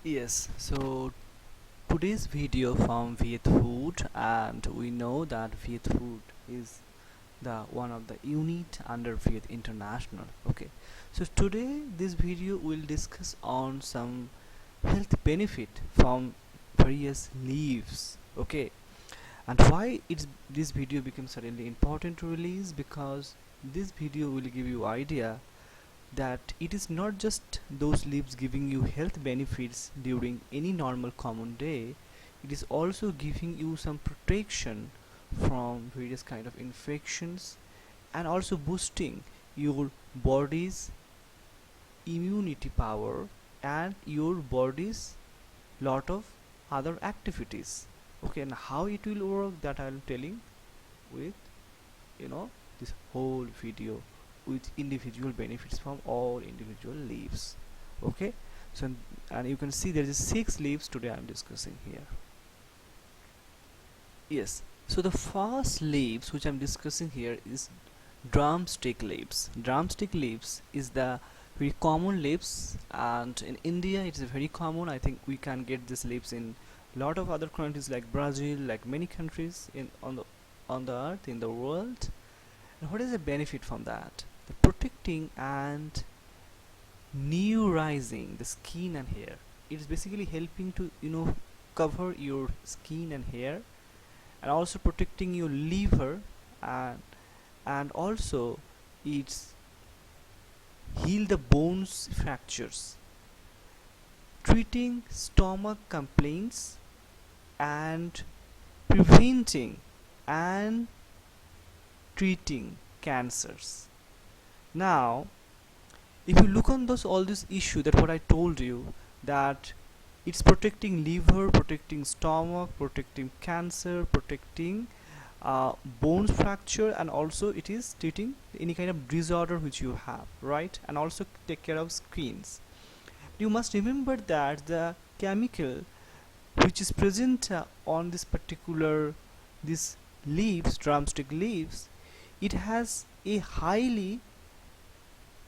Yes, so today's video from Viyet Food, and we know that Viyet Food is the one of the unit under Viyet International. Okay, so today this video will discuss on some health benefit from various leaves. Okay, and why this video becomes suddenly important to release, because this video will give you idea that it is not just those leaves giving you health benefits during any normal common day, it is also giving you some protection from various kind of infections and also boosting your body's immunity power and your body's lot of other activities. Okay, and how it will work, that I'll telling with you know this whole video with individual benefits from all individual leaves. Okay, so and you can see there is 6 leaves today I'm discussing here. Yes, so the first leaves which I'm discussing here is drumstick leaves. Drumstick leaves is the very common leaves, and in India it is very common. I think we can get these leaves in lot of other countries like Brazil, like many countries in on the earth, in the world. And what is the benefit from that? The protecting and neurizing the skin and hair. It is basically helping to cover your skin and hair, and also protecting your liver, and also it's heal the bones fractures, treating stomach complaints, and preventing and treating cancers. Now, if you look on those all this issue, that what I told you, that it's protecting liver, protecting stomach, protecting cancer, protecting bones fracture, and also it is treating any kind of disorder which you have, right? And also take care of skins. You must remember that the chemical which is present on this particular this leaves, drumstick leaves, it has a highly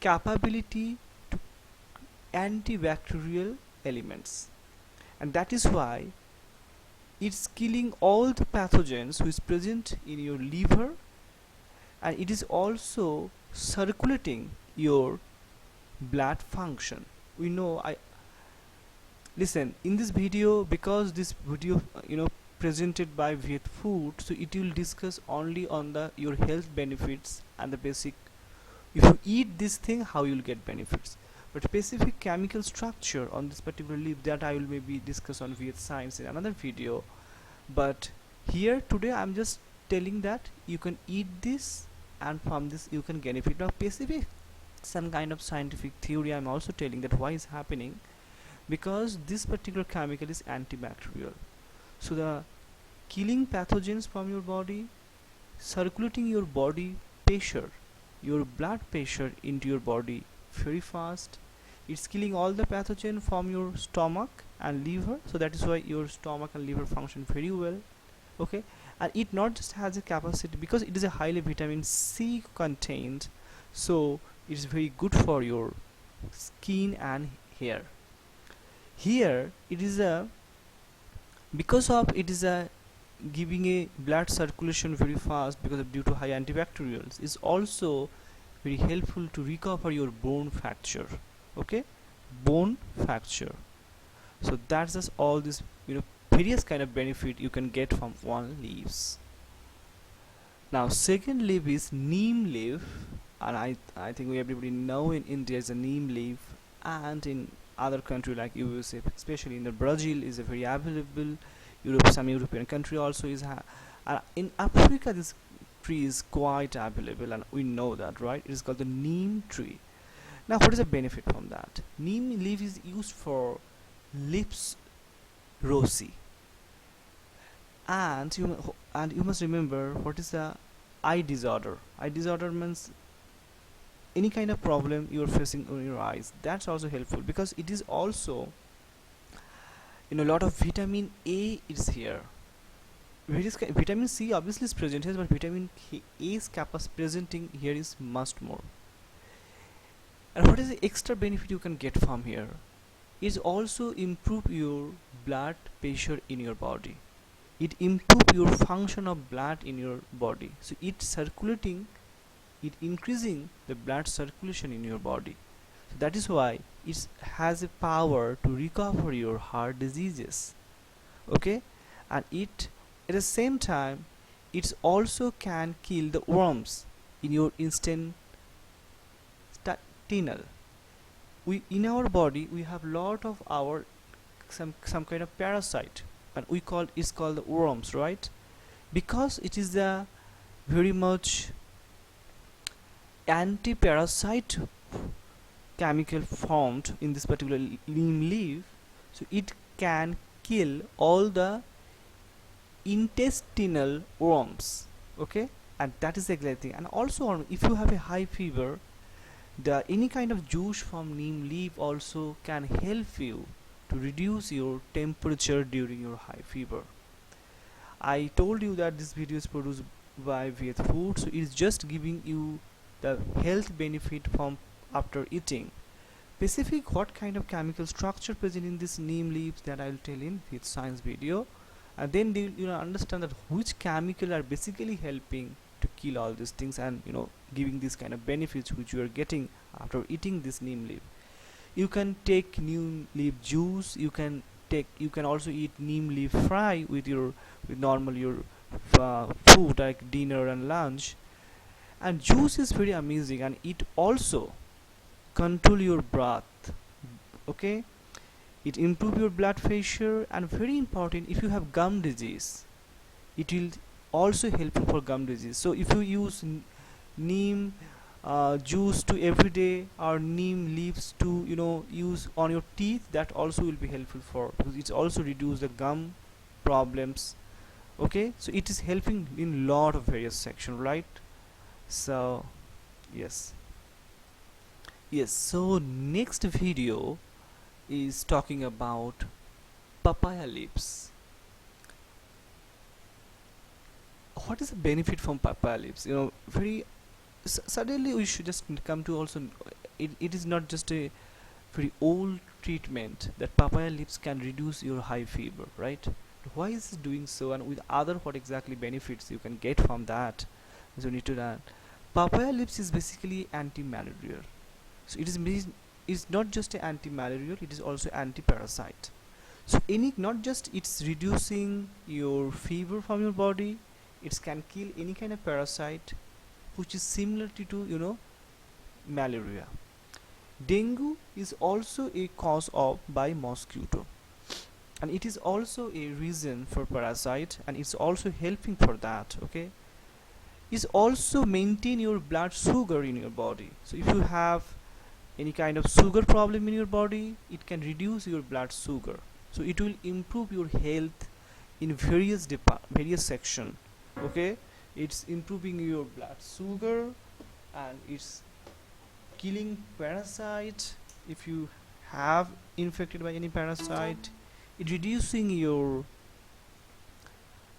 capability to antibacterial elements, and that is why it's killing all the pathogens which is present in your liver, and it is also circulating your blood function. We know, I listen in this video, because this video presented by Viyet Food, so it will discuss only on the your health benefits and the basic, if you eat this thing how you'll get benefits. But specific chemical structure on this particular leaf, that I will maybe discuss on Viyet Science in another video. But here today I'm just telling that you can eat this, and from this you can benefit. Now specific some kind of scientific theory I'm also telling that why is happening, because this particular chemical is antibacterial, so the killing pathogens from your body, circulating your body pressure, your blood pressure into your body very fast. It's killing all the pathogen from your stomach and liver, so that is why your stomach and liver function very well. Okay, and it not just has a capacity, because it is a highly vitamin C contained, so it's very good for your skin and hair. Here it is a, because of it is a giving a blood circulation very fast, because of due to high antibacterials, is also very helpful to recover your bone fracture. Okay, bone fracture. So that's just all this various kind of benefit you can get from one leaves. Now second leaf is neem leaf, and I think we everybody know in India is a neem leaf, and in other country like USA, especially in the Brazil, is a very available. Europe, some European country also is in Africa this tree is quite available, and we know that, right? It is called the neem tree. Now what is the benefit from that? Neem leaf is used for lips rosy, and you must remember what is the eye disorder. Eye disorder means any kind of problem you are facing on your eyes. That's also helpful, because it is also a lot of vitamin A is here. Vitamin C obviously is present here, but vitamin A's capacity presenting here is much more. And what is the extra benefit you can get from here? It also improve your blood pressure in your body. It improve your function of blood in your body. So it circulating, it increasing the blood circulation in your body. So that is why it has a power to recover your heart diseases. Okay, and it at the same time it also can kill the worms in your intestinal. We in our body we have lot of our some kind of parasite, and we call it's called the worms, right? Because it is a very much anti-parasite chemical formed in this particular neem leaf, so it can kill all the intestinal worms. Okay, and that is the exact thing. And also if you have a high fever, the any kind of juice from neem leaf also can help you to reduce your temperature during your high fever. I told you that this video is produced by Viyet Food, so it's just giving you the health benefit from after eating. Specific what kind of chemical structure present in this neem leaves that I'll tell in Viyet Science video, and then you understand that which chemical are basically helping to kill all these things, and giving these kind of benefits which you are getting after eating this neem leaf. You can take neem leaf juice, you can also eat neem leaf fry with normal your food like dinner and lunch. And juice is very amazing, and it also control your breath. Okay, it improve your blood pressure, and very important, if you have gum disease, it will also helpful for gum disease. So if you use neem juice to every day, or neem leaves to use on your teeth, that also will be helpful for, because it's also reduce the gum problems. Okay, so it is helping in lot of various section, right? So yes, so next video is talking about papaya leaves. What is the benefit from papaya leaves? Very suddenly we should just come to also it is not just a very old treatment that papaya leaves can reduce your high fever, right? Why is it doing so, and with other what exactly benefits you can get from that? So you need to learn. Papaya leaves is basically anti-malarial. So it's not just an anti-malarial, it is also anti-parasite. So not just it's reducing your fever from your body, it can kill any kind of parasite which is similar to malaria. Dengue is also a cause of by mosquito, and it is also a reason for parasite, and it's also helping for that. Okay, is also maintain your blood sugar in your body. So if you have any kind of sugar problem in your body, it can reduce your blood sugar, so it will improve your health in various section. Okay, it's improving your blood sugar, and it's killing parasite if you have infected by any parasite. It reducing your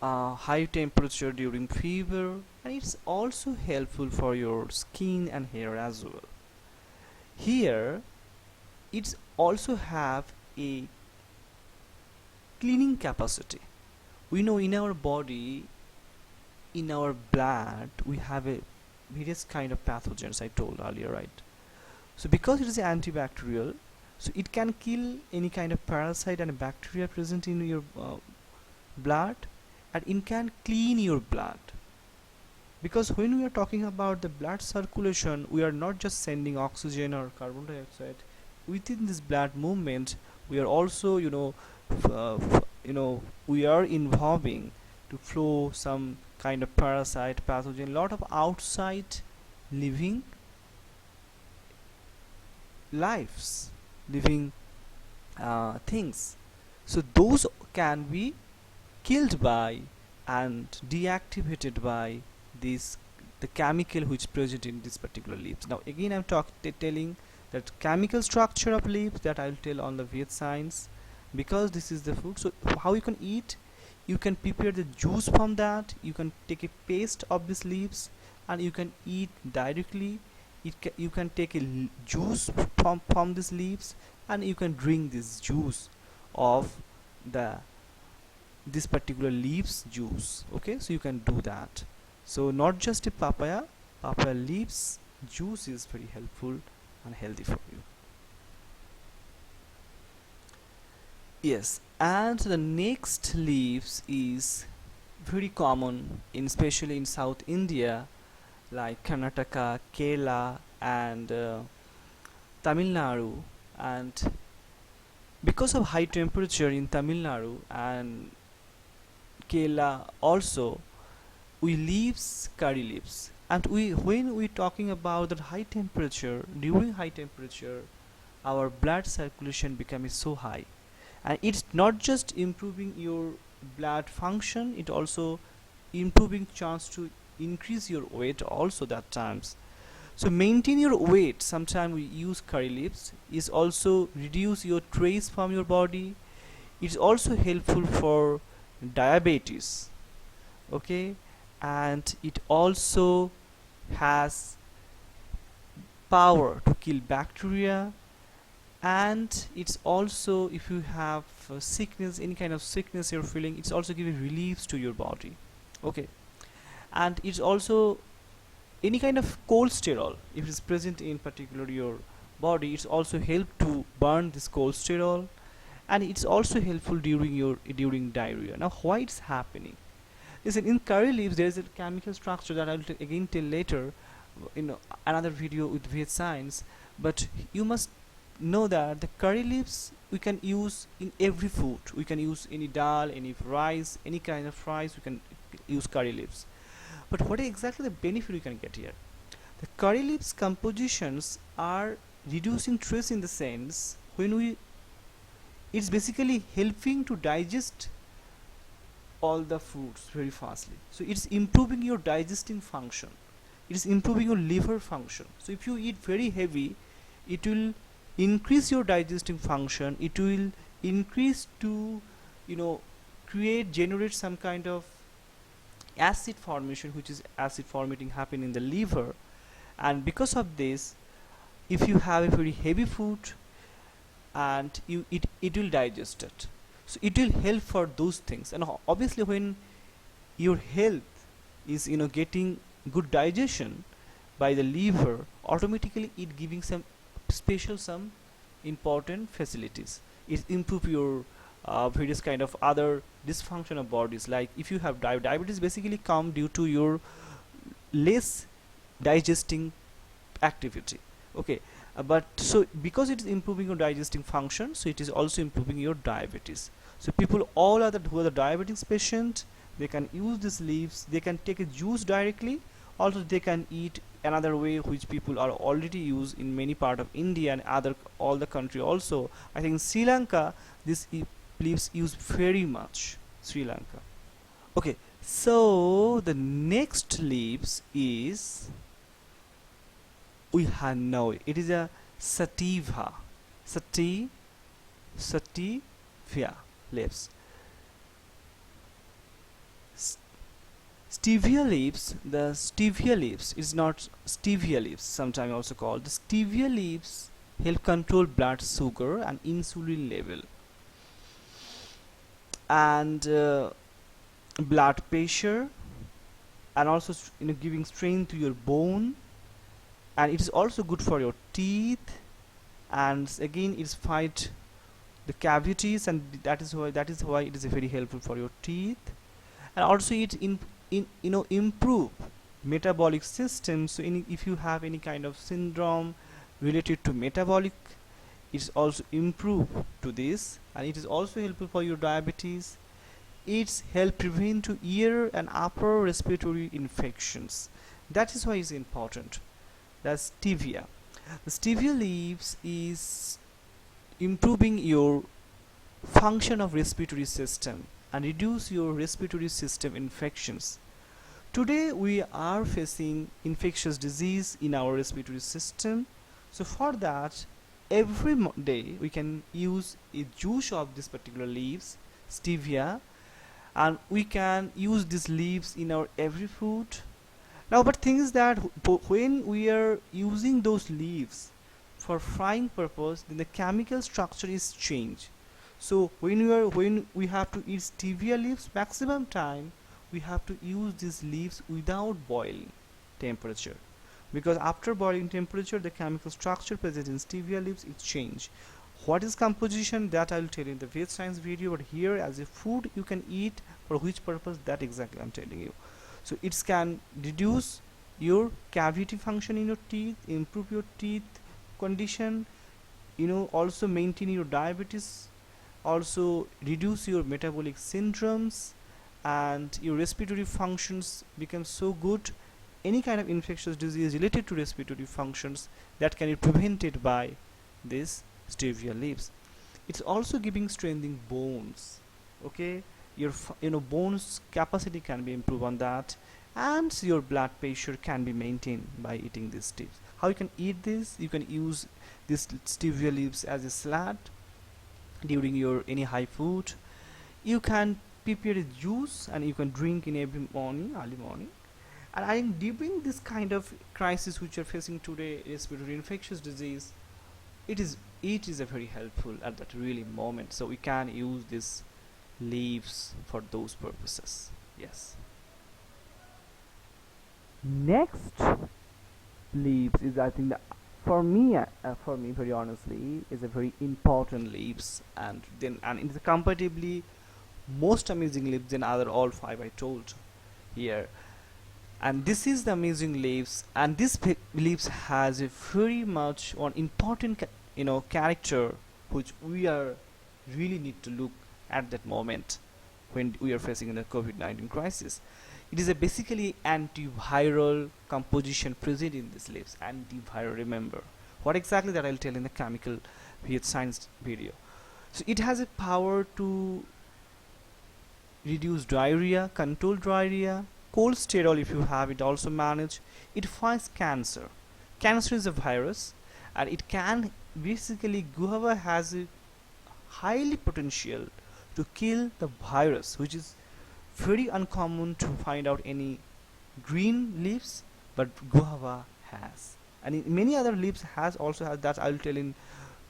high temperature during fever, and it's also helpful for your skin and hair as well. Here it's also have a cleaning capacity. We know in our body, in our blood, we have a various kind of pathogens I told earlier, right? So because it is antibacterial, so it can kill any kind of parasite and bacteria present in your blood, and it can clean your blood. Because when we are talking about the blood circulation, we are not just sending oxygen or carbon dioxide within this blood movement. We are also we are involving to flow some kind of parasite, pathogen, lot of outside living lives, living things. So those can be killed by and deactivated by the chemical which present in this particular leaves. Now again I'm telling that chemical structure of leaves that I'll tell on the Viyet Science, because this is the food. So how you can eat, you can prepare the juice from that, you can take a paste of these leaves, and you can eat directly. You can take a juice from these leaves, and you can drink this juice of the this particular leaves juice. Okay, so you can do that. So not just a papaya leaves juice is very helpful and healthy for you. Yes, and the next leaves is very common in especially in South India, like Karnataka, Kerala, and Tamil Nadu. And because of high temperature in Tamil Nadu and Kerala also, we leaves curry leaves. And when we talking about that high temperature, during high temperature, our blood circulation becomes so high, and it's not just improving your blood function, it also improving chance to increase your weight also that times. So maintain your weight, sometimes we use curry leaves, is also reduce your trace from your body. It's also helpful for diabetes. Okay, and it also has power to kill bacteria. And it's also, if you have sickness, any kind of sickness you're feeling, it's also giving reliefs to your body. Okay, and it's also any kind of cholesterol if it's present in particular your body, it's also help to burn this cholesterol. And it's also helpful during diarrhea. Now why it's happening? Listen, in curry leaves there is a chemical structure that I'll again tell later in another video with Viyet science. But you must know that the curry leaves we can use in every food. We can use any dal, any rice, any kind of rice, we can use curry leaves. But what is exactly the benefit we can get here? The curry leaves compositions are reducing stress in the sense when we, it's basically helping to digest all the foods very fastly. So it's improving your digesting function. It is improving your liver function. So if you eat very heavy, it will increase your digesting function. It will increase to, you know, generate some kind of acid formation, which is acid formatting happen in the liver. And because of this, if you have a very heavy food and it will digest it, so it will help for those things. And obviously when your health is, you know, getting good digestion by the liver, automatically it giving some some important facilities. It improve your various kind of other dysfunction of bodies. Like if you have diabetes basically come due to your less digesting activity. Okay, but so because it is improving your digesting function, so it is also improving your diabetes. So people all other who are the diabetes patient, they can use these leaves. They can take a juice directly. Also they can eat another way which people are already use in many part of India and other all the country also. I think in Sri Lanka this leaves used very much. Sri Lanka. Okay, so the next leaves is we have now it is a sativa. Sativia leaves. Stevia leaves, the stevia leaves is not stevia leaves, sometimes also called the stevia leaves, help control blood sugar and insulin level and blood pressure, and also giving strength to your bone. And it is also good for your teeth, and again it's fight the cavities, and that is why it is very helpful for your teeth. And also it improve metabolic system. So if you have any kind of syndrome related to metabolic, it's also improve to this. And it is also helpful for your diabetes. It's help prevent to ear and upper respiratory infections. That is why it's important. That's stevia. The stevia leaves is improving your function of respiratory system and reduce your respiratory system infections. Today we are facing infectious disease in our respiratory system. So for that, every day we can use a juice of this particular leaves, stevia, and we can use these leaves in our every food. Now but thing is that when we are using those leaves, for frying purpose, then the chemical structure is changed. So when we have to eat stevia leaves, maximum time we have to use these leaves without boiling temperature, because after boiling temperature the chemical structure present in stevia leaves is changed. What is composition, that I will tell you in the Viyet science video, but here as a food you can eat for which purpose, that exactly I'm telling you. So it can reduce your cavity function in your teeth, improve your teeth condition, also maintain your diabetes, also reduce your metabolic syndromes, and your respiratory functions become so good. Any kind of infectious disease related to respiratory functions, that can be prevented by this stevia leaves. It's also giving strengthening bones. Okay, your bones capacity can be improved on that, and your blood pressure can be maintained by eating these leaves. How you can eat this? You can use this stevia leaves as a salad during your any high food. You can prepare a juice and you can drink in every morning, early morning. And I think during this kind of crisis which you're facing today, respiratory infectious disease, it is a very helpful at that really moment. So we can use these leaves for those purposes. Yes. Next leaves is, I think, for me very honestly, is a very important leaves, and it's comparatively most amazing leaves than other all five I told here. And this is the amazing leaves, and this leaves has a very much one important character which we are really need to look at that moment when we are facing the COVID-19 crisis. It is a basically antiviral composition present in these leaves. Antiviral, remember what exactly, that I'll tell in the chemical science video. So it has a power to reduce diarrhea, control diarrhea, cholesterol if you have it, also manage. It fights cancer. Cancer is a virus, and it can basically, guava has a highly potential to kill the virus, which is very uncommon to find out any green leaves, but guava has, and in many other leaves has that I'll tell in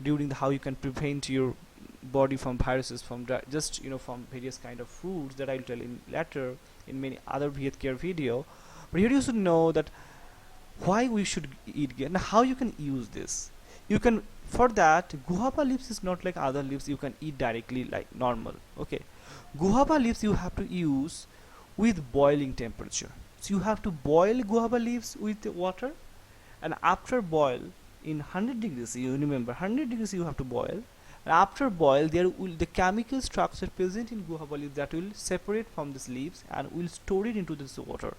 during the how you can prevent your body from viruses from just from various kind of foods, that I'll tell in later in many other Viyet care video. But here you should know that why we should eat and how you can use this. You can, for that, guava leaves is not like other leaves you can eat directly like normal. Okay, guava leaves you have to use with boiling temperature. So you have to boil guava leaves with water, and after boil in 100 degrees, you remember 100 degrees you have to boil, and after boil there will the chemical structure present in guava leaves that will separate from these leaves and will store it into this water,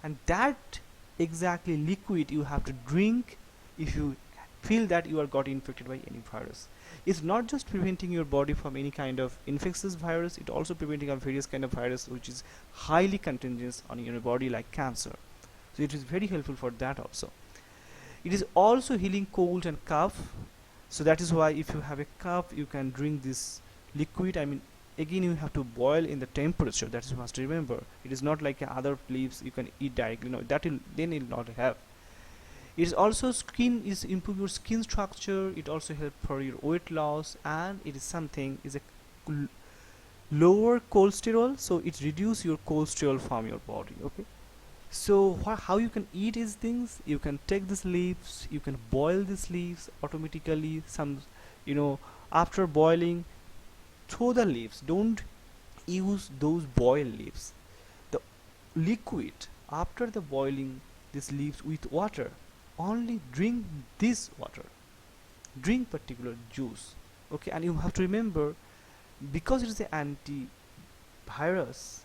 and that exactly liquid you have to drink if you feel that you are got infected by any virus. It's not just preventing your body from any kind of infectious virus, it also preventing a various kind of virus which is highly contagious on your body like cancer. So it is very helpful for that also. It is also healing cold and cough. So that is why if you have a cough you can drink this liquid. I mean, again you have to boil in the temperature, that is you must remember. It is not like other leaves you can eat directly, no, that will then it will not have. It is also improve your skin structure. It also help for your weight loss, and it is something is a lower cholesterol, so it reduce your cholesterol from your body. Okay, so how you can eat these things? You can take these leaves, you can boil these leaves automatically. After boiling, throw the leaves. Don't use those boiled leaves. The liquid after the boiling these leaves with water, only drink this water, drink particular juice. Okay, and you have to remember, because it is the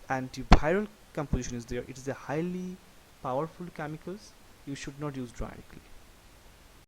antiviral composition is there, it is a highly powerful chemicals, you should not use directly.